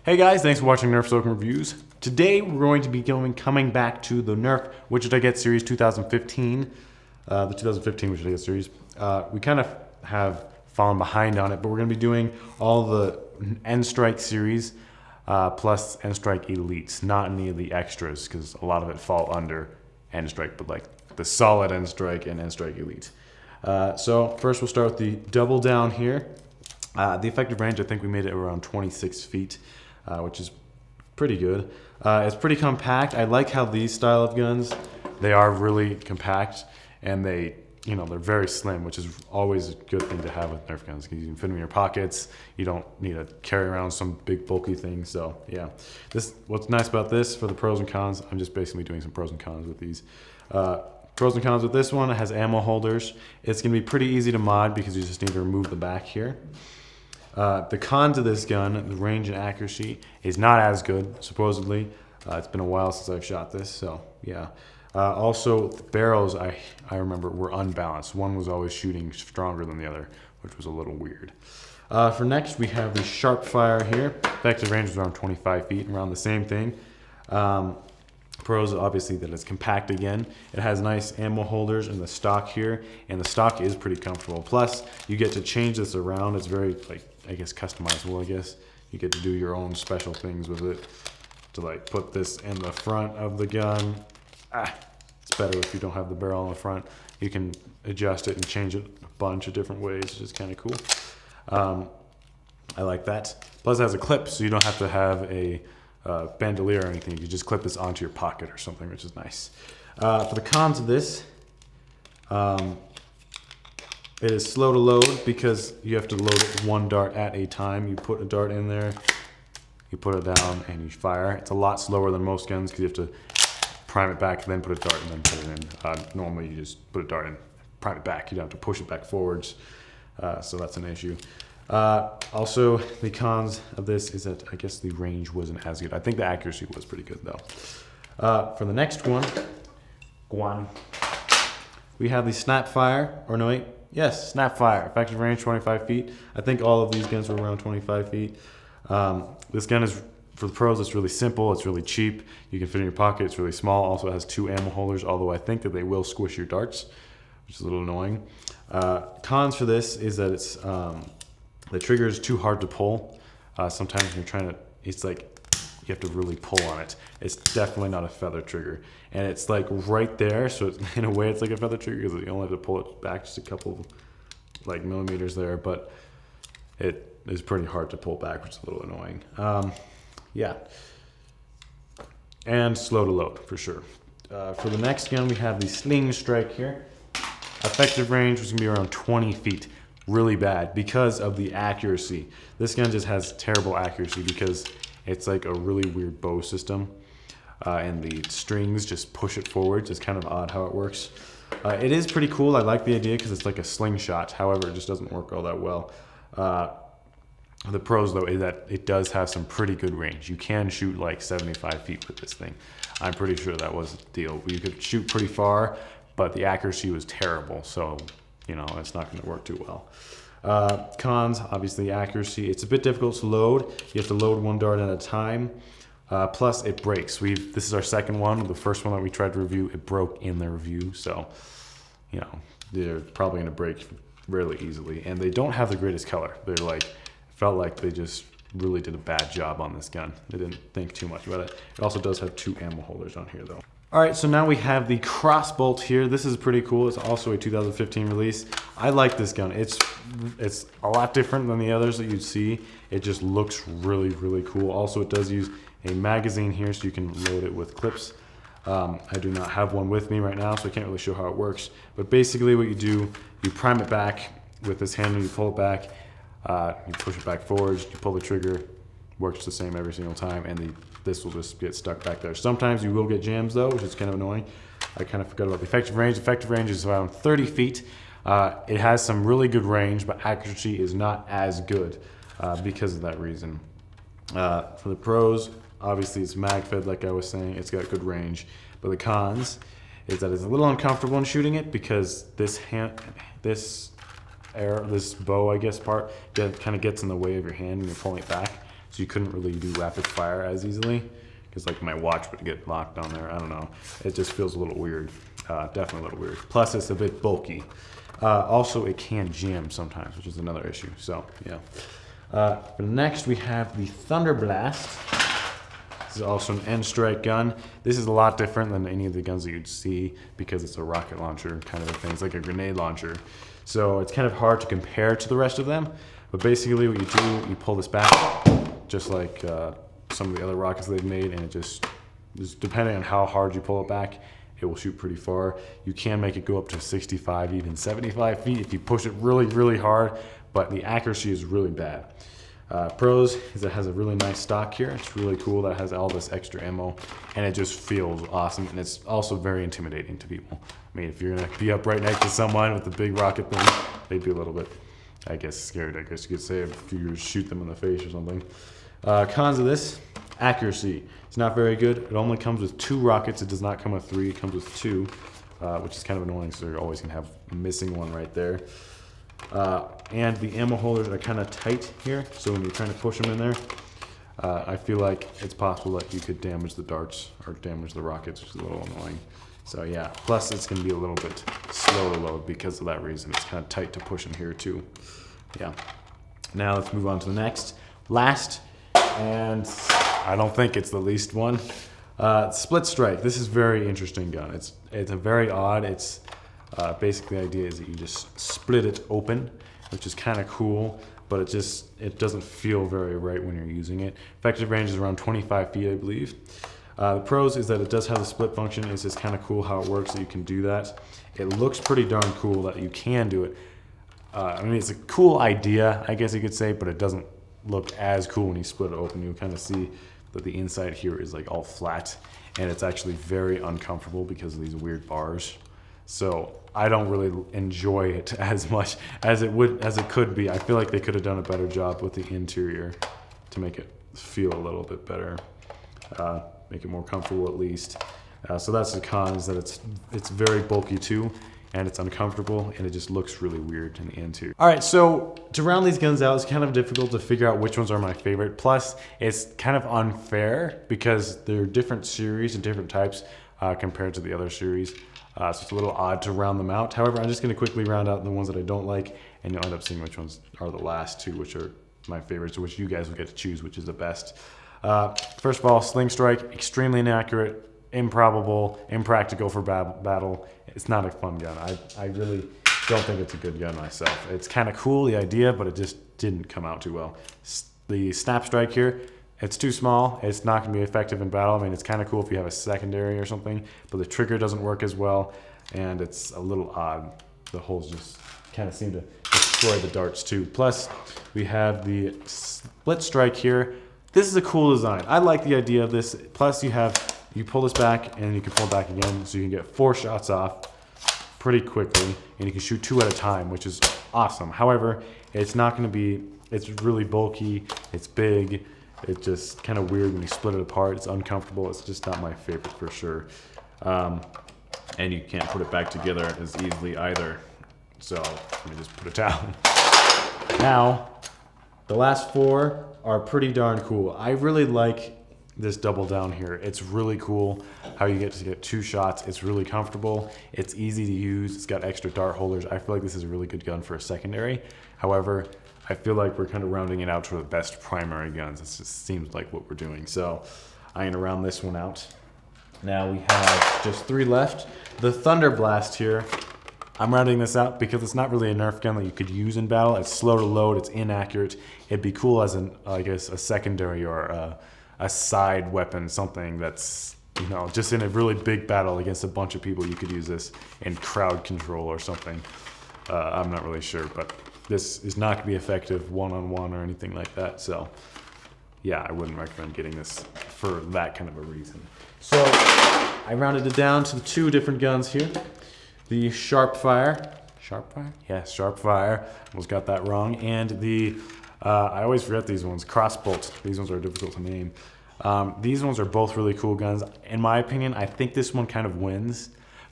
Hey guys, thanks for watching Nerf Socom Reviews. Today we're going to be coming back to the Nerf Which Did I Get series 2015. The 2015 Which Did I Get series. We kind of have fallen behind on it, but we're going to be doing all the N Strike series plus N Strike Elites, not any of the extras, because a lot of it fall under N Strike, but like the solid N Strike and N Strike Elite. So first we'll start with the double down here. The effective range, I think we made it around 26 feet, which is pretty good. It's pretty compact. I like how these style of guns, they are really compact, and they're very slim, which is always a good thing to have with Nerf guns, because you can fit them in your pockets. You don't need to carry around some big bulky thing. So yeah, what's nice about this for the pros and cons, I'm just basically doing some pros and cons with these. Pros and cons with this one, it has ammo holders. It's going to be pretty easy to mod because you just need to remove the back here. The cons of this gun, the range and accuracy, is not as good, supposedly. It's been a while since I've shot this, so yeah. Also, the barrels, I remember, were unbalanced. One was always shooting stronger than the other, which was a little weird. For next, we have the sharp fire here. Effective range is around 25 feet, around the same thing. Pros, obviously, that it's compact again. It has nice ammo holders in the stock here, and the stock is pretty comfortable. Plus, you get to change this around. It's very, I guess, customizable, I guess. You get to do your own special things with it. To, put this in the front of the gun. It's better if you don't have the barrel in the front. You can adjust it and change it a bunch of different ways, which is kind of cool. I like that. Plus, it has a clip, so you don't have to have a bandolier or anything. You just clip this onto your pocket or something, which is nice. For the cons of this, it is slow to load because you have to load it one dart at a time. You put a dart in there, you put it down, and you fire. It's a lot slower than most guns because you have to prime it back, then put a dart, and then put it in. Normally, you just put a dart in, prime it back. You don't have to push it back forwards, so that's an issue. Also, the cons of this is that I guess the range wasn't as good. I think the accuracy was pretty good though. For the next one, we have the Snapfire, or no wait, yes, Snapfire. Effective range 25 feet. I think all of these guns were around 25 feet. This gun is, for the pros, it's really simple, it's really cheap. You can fit in your pocket, it's really small. Also it has two ammo holders, although I think that they will squish your darts, which is a little annoying. Cons for this is that it's, the trigger is too hard to pull. Sometimes when you're trying to, it's like you have to really pull on it. It's definitely not a feather trigger. And it's like right there, so it's, in a way it's like a feather trigger because you only have to pull it back just a couple millimeters there, but it is pretty hard to pull back, which is a little annoying. Yeah. And slow to load, for sure. For the next gun, we have the Sling Strike here. Effective range was gonna be around 20 feet. Really bad because of the accuracy. This gun just has terrible accuracy because it's like a really weird bow system, and the strings just push it forward. It's kind of odd how it works. It is pretty cool. I like the idea because it's like a slingshot. However, it just doesn't work all that well. The pros though is that it does have some pretty good range. You can shoot like 75 feet with this thing. I'm pretty sure that was the deal. You could shoot pretty far, but the accuracy was terrible. So it's not going to work too well. Cons, obviously accuracy. It's a bit difficult to load. You have to load one dart at a time. Plus it breaks. This is our second one. The first one that we tried to review, it broke in the review. So, they're probably going to break really easily. And they don't have the greatest color. Felt like they just really did a bad job on this gun. They didn't think too much about it. It also does have two ammo holders on here though. All right, so now we have the Crossbolt here. This is pretty cool. It's also a 2015 release. I like this gun. It's a lot different than the others that you'd see. It just looks really, really cool. Also, it does use a magazine here, so you can load it with clips. I do not have one with me right now, so I can't really show how it works. But basically what you do, you prime it back with this handle, you pull it back, you push it back forwards, you pull the trigger, works the same every single time, and this will just get stuck back there. Sometimes you will get jams though, which is kind of annoying. I kind of forgot about the effective range. Effective range is around 30 feet. It has some really good range, but accuracy is not as good because of that reason. For the pros, obviously it's mag fed, like I was saying. It's got good range. But the cons is that it's a little uncomfortable in shooting it because this bow, I guess, part kind of gets in the way of your hand when you're pulling it back. So so you couldn't really do rapid fire as easily, because like my watch would get locked on there. I don't know. It just feels a little weird. Definitely a little weird. Plus, it's a bit bulky. Also, it can jam sometimes, which is another issue. So, yeah. But next, we have the Thunder Blast. This is also an end strike gun. This is a lot different than any of the guns that you'd see because it's a rocket launcher kind of a thing. It's like a grenade launcher. So it's kind of hard to compare to the rest of them. But basically what you do, you pull this back, just like some of the other rockets they've made, and it just depending on how hard you pull it back, it will shoot pretty far. You can make it go up to 65, even 75 feet if you push it really, really hard, but the accuracy is really bad. Pros is it has a really nice stock here. It's really cool that it has all this extra ammo, and it just feels awesome, and it's also very intimidating to people. I mean, if you're gonna be up right next to someone with the big rocket thing, they'd be a little bit, I guess, scared, I guess you could say, if you shoot them in the face or something. Cons of this, accuracy. It's not very good. It only comes with 2 rockets. It does not come with 3. It comes with 2, which is kind of annoying, so you're always gonna have a missing one right there. And the ammo holders are kind of tight here, so when you're trying to push them in there, I feel like it's possible that you could damage the darts or damage the rockets, which is a little annoying. So yeah, plus it's going to be a little bit slow to load because of that reason. It's kind of tight to push in here too. Yeah. Now let's move on to the next. Last, and I don't think it's the least one, Split Strike. This is a very interesting gun. It's a very odd, basically the idea is that you just split it open, which is kind of cool, but it doesn't feel very right when you're using it. Effective range is around 25 feet, I believe. The pros is that it does have the split function. It's just kind of cool how it works that you can do that. It looks pretty darn cool that you can do it. I mean, it's a cool idea, I guess you could say, but it doesn't look as cool when you split it open. You kind of see that the inside here is like all flat, and it's actually very uncomfortable because of these weird bars. So I don't really enjoy it as much as it could be. I feel like they could have done a better job with the interior to make it feel a little bit better, make it more comfortable at least. So that's the con, is that it's very bulky too, and it's uncomfortable, and it just looks really weird in the interior. All right, so to round these guns out, it's kind of difficult to figure out which ones are my favorite. Plus, it's kind of unfair because they're different series and different types compared to the other series. So it's a little odd to round them out. However, I'm just going to quickly round out the ones that I don't like, and you'll end up seeing which ones are the last 2, which are my favorites, which you guys will get to choose which is the best. First of all, Sling Strike, extremely inaccurate, improbable, impractical for battle. It's not a fun gun. I really don't think it's a good gun myself. It's kind of cool, the idea, but it just didn't come out too well. The Snap Strike here, it's too small. It's not going to be effective in battle. I mean, it's kind of cool if you have a secondary or something, but the trigger doesn't work as well, and it's a little odd. The holes just kind of seem to destroy the darts too. Plus, we have the Split Strike here. This is a cool design. I like the idea of this. Plus, you pull this back, and you can pull it back again, so you can get 4 shots off pretty quickly, and you can shoot 2 at a time, which is awesome. However, it's not going to be, it's really bulky, it's big, it's just kind of weird when you split it apart. It's uncomfortable. It's just not my favorite for sure. And you can't put it back together as easily either. So let me just put it down. Now, the last 4 are pretty darn cool. I really like this double down here. It's really cool how you get to get 2 shots. It's really comfortable. It's easy to use. It's got extra dart holders. I feel like this is a really good gun for a secondary. However, I feel like we're kind of rounding it out to the best primary guns. It just seems like what we're doing. So I'm going to round this one out. Now we have just 3 left. The Thunder Blast here, I'm rounding this out because it's not really a Nerf gun that you could use in battle. It's slow to load. It's inaccurate. It'd be cool as I guess, a secondary or a side weapon, something that's, you know, just in a really big battle against a bunch of people. You could use this in crowd control or something. I'm not really sure, but this is not going to be effective one-on-one or anything like that. So yeah, I wouldn't recommend getting this for that kind of a reason. So I rounded it down to the 2 different guns here. The Sharpfire. Sharpfire? Yeah, Sharpfire. Almost got that wrong. And the, I always forget these ones, Crossbolt. These ones are difficult to name. These ones are both really cool guns. In my opinion, I think this one kind of wins.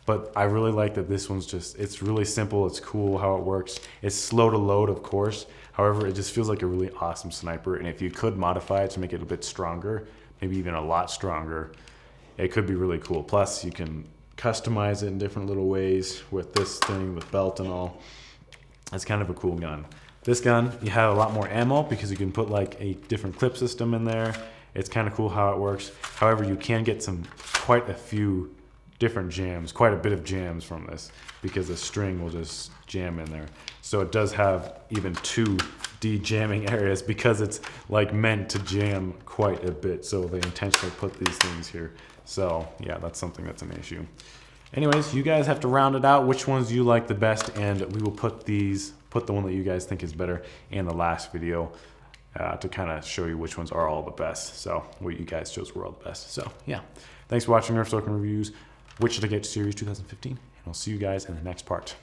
But I really like that this one's it's really simple. It's cool how it works. It's slow to load, of course. However, it just feels like a really awesome sniper. And if you could modify it to make it a bit stronger, maybe even a lot stronger, it could be really cool. Plus, you can customize it in different little ways with this thing, with belt and all. It's kind of a cool gun. This gun, you have a lot more ammo because you can put like a different clip system in there. It's kind of cool how it works. However, you can get quite a few different jams, quite a bit of jams from this because the string will just jam in there. So it does have even 2 de-jamming areas because it's like meant to jam quite a bit. So they intentionally put these things here. So yeah, that's something that's an issue. Anyways, you guys have to round it out which ones you like the best, and we will put the one that you guys think is better in the last video to kind of show you which ones are all the best. So what you guys chose were all the best. So yeah, thanks for watching Nerf Socom Reviews, Which Should I Get Series 2015, and I'll see you guys in the next part.